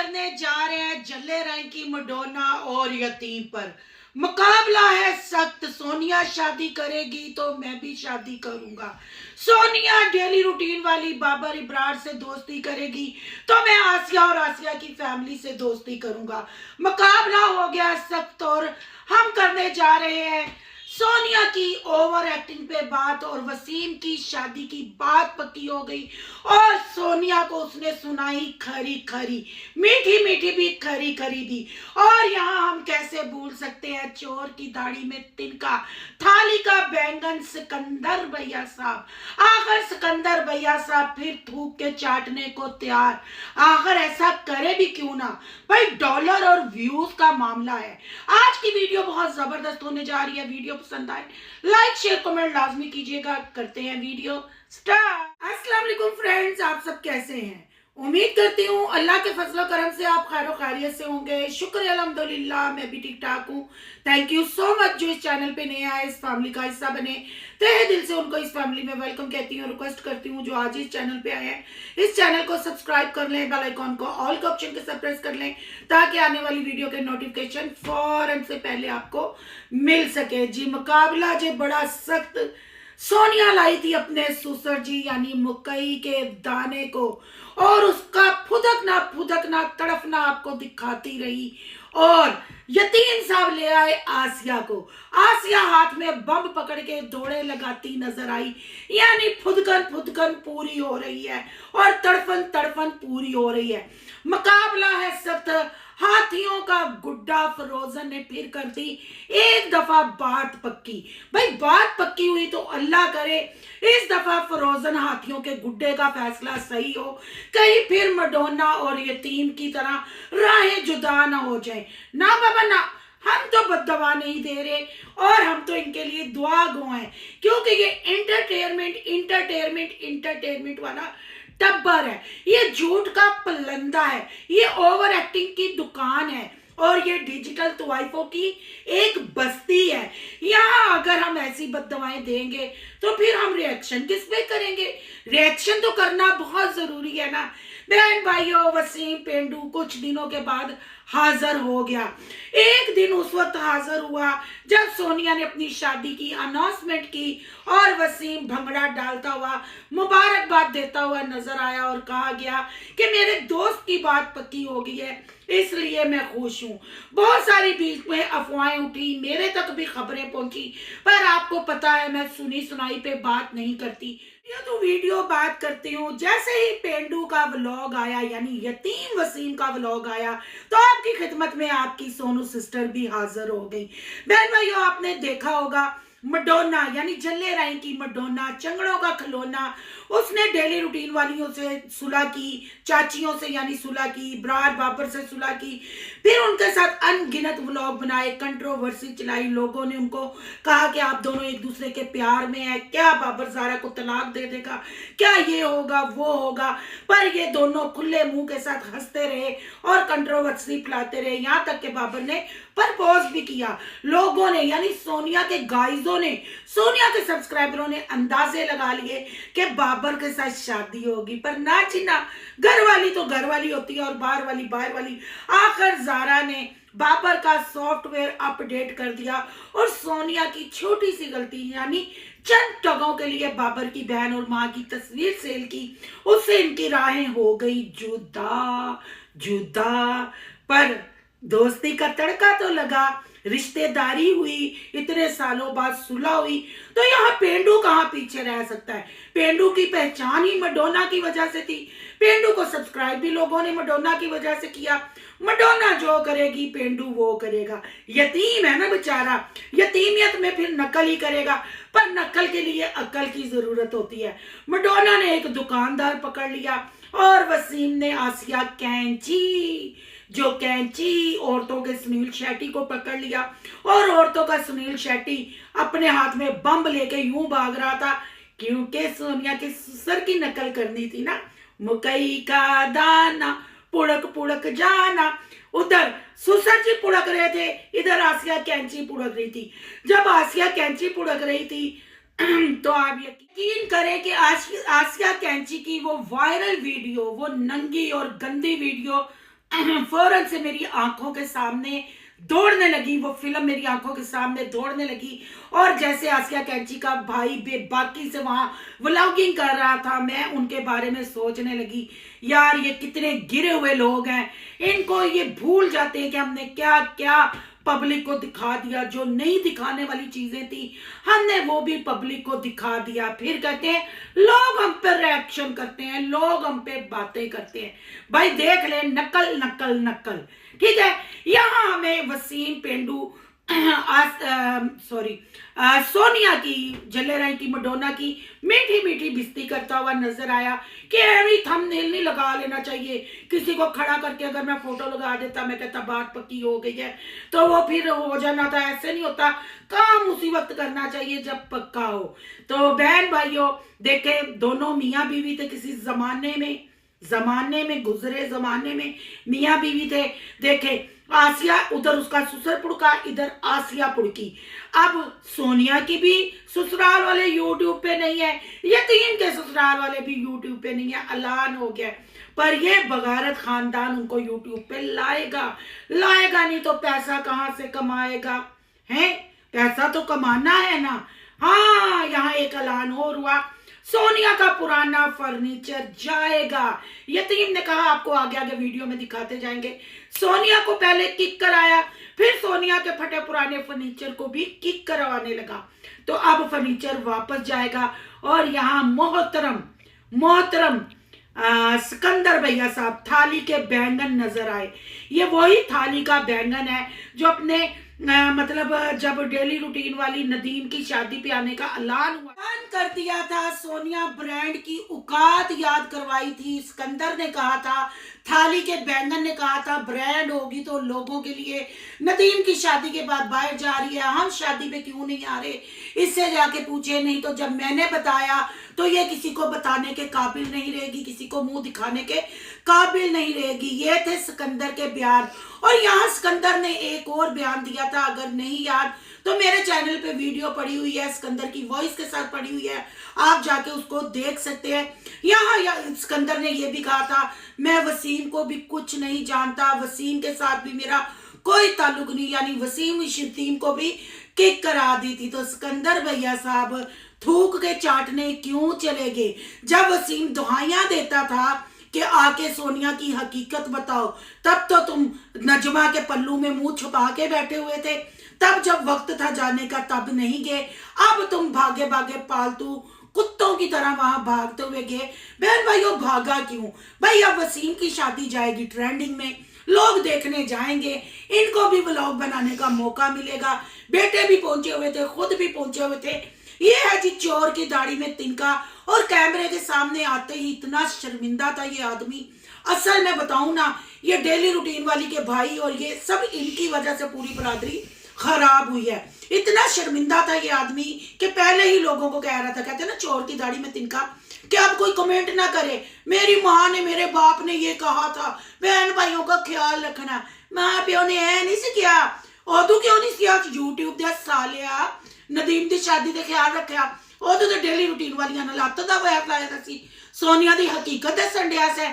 करने जा रहे हैं जल्ले रंग की मडोना और यतीम पर। मुकाबला है सख्त। सोनिया शादी करेगी तो मैं भी शादी करूंगा। सोनिया डेली रूटीन वाली बाबर इब्रार से दोस्ती करेगी तो मैं आसिया और आसिया की फैमिली से दोस्ती करूंगा। मुकाबला हो गया सख्त और हम करने जा रहे हैं सोनिया की ओवर एक्टिंग पे बात और वसीम की शादी की बात पक्की हो गई और सोनिया को उसने सुनाई खरी खरी, मीठी मीठी भी खरी खरी दी। और यहाँ हम कैसे भूल सकते हैं चोर की दाढ़ी में तिनका, थाली का बैंगन सिकंदर भैया साहब। आखिर सिकंदर भैया साहब फिर थूक के चाटने को तैयार। आखिर ऐसा करे भी क्यों ना भाई, डॉलर और व्यूज का मामला है। आज की वीडियो बहुत जबरदस्त होने जा रही है। वीडियो पसंद आए लाइक शेयर कमेंट लाजमी कीजिएगा। करते हैं वीडियो स्टार्ट। अस्सलाम वालेकुम फ्रेंड्स, आप सब कैसे हैं? उम्मीद करती हूँ अल्लाह के फजल करम से आप खैर खैरियत से होंगे। शुक्र अल्हम्दुलिल्लाह, मैं भी ठीक ठाक हूँ। थैंक यू सो मच जो इस चैनल पे नए आए, इस फैमिली का हिस्सा बने। तहे दिल से उनको इस फैमिली में वेलकम कहती हूँ। रिक्वेस्ट करती हूँ जो आज इस चैनल पे आए हैं इस चैनल को सब्सक्राइब कर लें, बेल आइकॉन को ऑल के ऑप्शन के साथ प्रेस कर लें ताकि आने वाली वीडियो के नोटिफिकेशन फौरन से पहले आपको मिल सके। जी मुकाबला जो बड़ा सख्त। सोनिया लाई थी अपने सुसर जी यानी मकई के दाने को और उसका फुदकना तड़फना आपको दिखाती रही और यतीम साहब ले आए आसिया को। आसिया हाथ में बम पकड़ के दौड़े लगाती नजर आई, यानी फुदकन पूरी हो रही है और तड़फन पूरी हो रही है। मुकाबला है सख्त। हाथियों का गुड्डा फरोजन ने फिर कर दी एक दफा बात पक्की। भाई बात पक्की हुई तो अल्लाह करे इस दफा फरोजन हाथियों के गुड्डे का फैसला सही हो, कहीं फिर मडोना और यतीम की तरह राहें जुदा ना हो जाए। ना बाबा ना, हम तो बददवा नहीं दे रहे और हम तो इनके लिए दुआ गो हैं, क्योंकि ये इंटरटेनमेंट वाला टब्बर है, ये झूठ का पलंदा है, ये ओवर एक्टिंग की दुकान है और ये डिजिटल तवाइफों की एक बस्ती है। यहाँ अगर हम ऐसी बददवाएं देंगे तो फिर हम रिएक्शन किस पे करेंगे? रिएक्शन तो करना बहुत जरूरी है ना। बहन भाइयों, वसीम पेंडू कुछ दिनों के बाद हाजिर हो गया। एक दिन उस वक्त हाजिर हुआ जब सोनिया ने अपनी शादी की अनाउंसमेंट की और वसीम भंगड़ा डालता हुआ मुबारकबाद देता हुआ नजर आया और कहा गया कि मेरे दोस्त की बात पक्की हो गई है इसलिए मैं खुश हूँ। बहुत सारी बीच में अफवाहें उठी, मेरे तक भी खबरें पहुंची, पर आपको पता है मैं सुनी सुनाई पे बात नहीं करती। ये तो वीडियो बात करती हूँ। जैसे ही पेंडू का व्लॉग आया यानी यतीम वसीम का व्लॉग आया तो आपकी खिदमत में आपकी सोनू सिस्टर भी हाजिर हो गई। बहन भाइयों, आपने देखा होगा मडोना यानी जल्ले राय की मडोना, चंगड़ों का खिलौना, उसने डेली रूटीन वालियों से सुलह की, चाचियों से यानी सुलह की, ब्रार बाबर से सुलह की, फिर उनके साथ अनगिनत व्लॉग बनाए, कंट्रोवर्सी चलाई। लोगों ने उनको कहा कि आप दोनों एक दूसरे के प्यार में हैं, क्या बाबर ज़ारा को तलाक दे देगा, क्या ये होगा वो होगा, पर ये दोनों खुले मुंह के साथ हंसते रहे और कंट्रोवर्सी फैलाते रहे। यहाँ तक के बाबर ने प्रपोज भी किया। लोगों ने यानी सोनिया के गाइजों ने, सोनिया के सब्सक्राइबरों ने अंदाजे लगा लिए कि बाबर के साथ शादी होगी, पर ना चिन्ना, घर वाली तो घर वाली होती है और बाहर वाली बाहर वाली। आखिर ज़ारा ने बाबर का सॉफ्टवेयर अपडेट कर दिया और सोनिया की छोटी सी गलती यानी चंद टगों के लिए बाबर की बहन और माँ की तस्वीर सेल की, उससे इनकी राहें हो गई जुदा। पर दोस्ती का तड़का तो लगा, रिश्तेदारी हुई, इतने सालों बाद सुलह हुई, तो यहाँ पेंडू कहाँ पीछे रह सकता है? पेंडू की पहचान ही मडोना की वजह से थी। पेंडू को सब्सक्राइब भी लोगों ने मडोना की वजह से किया। मडोना जो करेगी पेंडू वो करेगा। यतीम है ना बेचारा, यतीमियत में फिर नकल ही करेगा, पर नकल के लिए अकल की जरूरत होती है। मडोना ने एक दुकानदार पकड़ लिया और वसीम ने आसिया कैंची औरतों के सुनील शेट्टी को पकड़ लिया और औरतों का सुनील शेट्टी अपने हाथ में बम लेके यूं भाग रहा था क्योंकि सोनिया के ससुर की नकल करनी थी ना। मकई का दाना पुड़क जाना, उधर सुसर जी पुड़क रहे थे, इधर आसिया कैंची पुड़क रही थी। जब आसिया कैंची पुड़क रही थी तो आप यकीन करें कि आसिया कैंची की वो वायरल वीडियो, वो नंगी और गंदी वीडियो फौरन से मेरी आंखों के सामने दौड़ने लगी, वो फिल्म मेरी आंखों के सामने दौड़ने लगी। और जैसे आसिया कैंची का भाई बेबाकी से वहां व्लॉगिंग कर रहा था, मैं उनके बारे में सोचने लगी, यार ये कितने गिरे हुए लोग हैं, इनको ये भूल जाते हैं कि हमने क्या क्या पब्लिक को दिखा दिया। जो नहीं दिखाने वाली चीजें थी हमने वो भी पब्लिक को दिखा दिया। फिर कहते हैं लोग हम पे रिएक्शन करते हैं, लोग हम पे बातें करते हैं। भाई देख ले, नकल नकल नकल। ठीक है, यहाँ हमें वसीम पेंडू सॉरी सोनिया की, जल्ले राय की, मडोना की मीठी मीठी बिस्ती करता हुआ नजर आया कि ऐवी थंबनेल नहीं लगा लेना चाहिए। किसी को खड़ा करके अगर मैं फोटो लगा देता, मैं कहता बात पक्की हो गई है, तो वो फिर हो जाना था। ऐसे नहीं होता, काम उसी वक्त करना चाहिए जब पक्का हो। तो बहन भाइयों देखे, दोनों मियाँ बीवी थे किसी जमाने में गुजरे जमाने में मियाँ बीवी थे। देखे आसिया उधर उसका ससुर पुड़का, इधर आसिया पुड़की। अब सोनिया की भी ससुराल वाले यूट्यूब पे नहीं है, यतीम के ससुराल वाले भी यूट्यूब पे नहीं है, ऐलान हो गया। पर ये बगारत खानदान उनको यूट्यूब पे लाएगा नहीं तो पैसा कहां से कमाएगा? है, पैसा तो कमाना है ना। हाँ, यहाँ एक ऐलान और हुआ, सोनिया का पुराना फर्नीचर जाएगा। यतीम ने कहा आपको आगे आगे वीडियो में दिखाते जाएंगे। सोनिया को पहले किक कराया, फिर सोनिया के फटे पुराने फर्नीचर को भी किक करवाने लगा। तो अब फर्नीचर वापस जाएगा। और यहाँ मोहतरम सिकंदर भैया साहब थाली के बैंगन नजर आए। ये वही थाली का बैंगन है जो अपने मतलब जब डेली रूटीन वाली नदीम की शादी पे आने का ऐलान कर दिया था, सोनिया ब्रांड की औकात याद करवाई थी। सिकंदर ने कहा था, थाली के बैंगन ने कहा था ब्रांड होगी तो लोगों के लिए। नदीम की शादी के बाद बाहर जा रही है, हम शादी पे क्यों नहीं आ रहे, इससे जाके पूछे। नहीं तो जब मैंने बताया तो ये किसी को बताने के काबिल नहीं रहेगी, किसी को मुंह दिखाने के काबिल नहीं रहेगी। ये थे सिकंदर के बयान। और यहाँ सिकंदर ने एक और बयान दिया था, अगर नहीं याद तो मेरे चैनल पे वीडियो पड़ी हुई है, सिकंदर की वॉइस के साथ पड़ी हुई है, आप जाके उसको देख सकते हैं। यहाँ सिकंदर ने यह भी कहा था, मैं वसीम को भी कुछ नहीं जानता, वसीम के साथ भी मेरा कोई ताल्लुक नहीं, यानी वसीम शतीम को भी किक करा दी थी। तो सिकंदर भैया साहब थूक के चाटने क्यों चले गए? जब वसीम दुहाइयां देता था कि आके सोनिया की हकीकत बताओ, तब तो तुम नजमा के पल्लू में मुंह छुपा के बैठे हुए थे। तब जब वक्त था जाने का तब नहीं गए। अब तुम भागे भागे पालतू कुत्तों की तरह वहां भागते हुए गए। बहन भाइयों भागा क्यों? भाई अब वसीम की शादी जाएगी ट्रेंडिंग में, लोग देखने जाएंगे, इनको भी व्लॉग बनाने का मौका मिलेगा। बेटे भी पहुंचे हुए थे, खुद भी पहुंचे हुए थे। ये है जी चोर की दाढ़ी में तिनका। और कैमरे के सामने आते ही इतना शर्मिंदा था ये आदमी। असल में बताऊं ना, ये डेली रूटीन वाली के भाई और ये सब इनकी वजह से पूरी बरादरी खराब हुई है। इतना शर्मिंदा था ये आदमी कि पहले ही लोगों को कह रहा था, कहते ना चोर की दाढ़ी में तिनका, कि अब कोई कमेंट ना करे, मेरी माँ ने मेरे बाप ने ये कहा था, बहन भाइयों का ख्याल रखना। माँ प्यो ने ऐ नहीं सी किया, उदू क्यों नहीं किया यूट्यूब दे सालिया नदीम की शादी का ख्याल रखा। उदू तो डेली रूटीन वालियां ने लत्त दा वैप लाया सी, सोनिया की हकीकत दसन दिया से।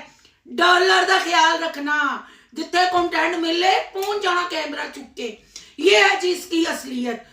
डॉलर का ख्याल रखना, जिथे कंटेंट मिले पहुंच जाना कैमरा चुक के। ये है जी इसकी असलियत।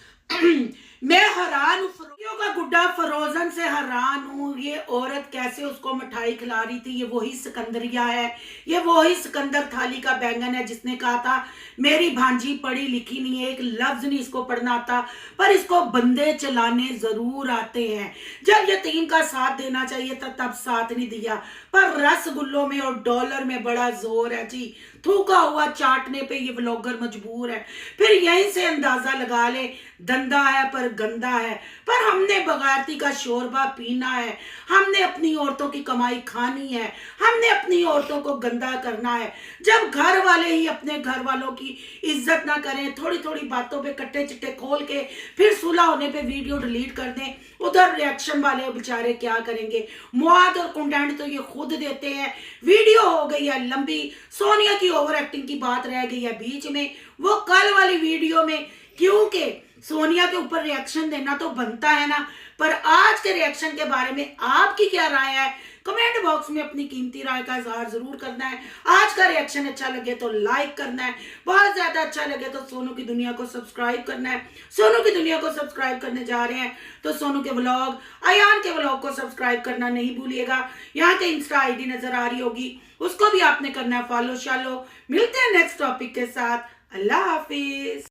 मैं हैरान हूँ, का गुड्डा फरोजन से हैरान हूँ। ये औरत कैसे उसको मिठाई खिला रही थी। ये वही सिकंदरिया है, ये वही सिकंदर थाली का बैंगन है जिसने कहा था मेरी भांजी पढ़ी लिखी नहीं है, एक लफ्ज नहीं इसको पढ़ना आता, पर इसको बंदे चलाने जरूर आते हैं। जब यतीम का साथ देना चाहिए था तब साथ नहीं दिया। पर रसगुल्लों में और डॉलर में बड़ा जोर है जी, थूका हुआ चाटने पे ये व्लॉगर मजबूर है। फिर यहीं से अंदाजा लगा ले, धंधा है पर गंदा है। पर हमने बगायती का शोरबा पीना है, हमने अपनी औरतों की कमाई खानी है, हमने अपनी औरतों को गंदा करना है। जब घर वाले ही अपने घर वालों की इज्जत ना करें, थोड़ी थोड़ी बातों पे कट्टे चिट्टे खोल के फिर सुलह होने पे वीडियो डिलीट कर दें, उधर रिएक्शन वाले बेचारे क्या करेंगे? मुआद और कंटेंट तो ये खुद देते हैं। वीडियो हो गई है लंबी, सोनिया की ओवर एक्टिंग की बात रह गई है बीच में। वो कल वाली वीडियो में क्योंकि सोनिया के ऊपर रिएक्शन देना तो बनता है ना, पर आज के रिएक्शन के बारे में आपकी क्या राय है? कमेंट बॉक्स में अपनी कीमती राय का इजहार जरूर करना है। आज का रिएक्शन अच्छा लगे तो लाइक करना है, बहुत ज्यादा अच्छा लगे तो सोनू की दुनिया को सब्सक्राइब करना है। सोनू की दुनिया को सब्सक्राइब करने जा रहे हैं तो सोनू के व्लॉग, अयान के व्लॉग को सब्सक्राइब करना नहीं भूलिएगा। यहाँ के इंस्टा आईडी नजर आ रही होगी, उसको भी आपने करना है फॉलो शालो। मिलते हैं नेक्स्ट टॉपिक के साथ। अल्लाह हाफिज।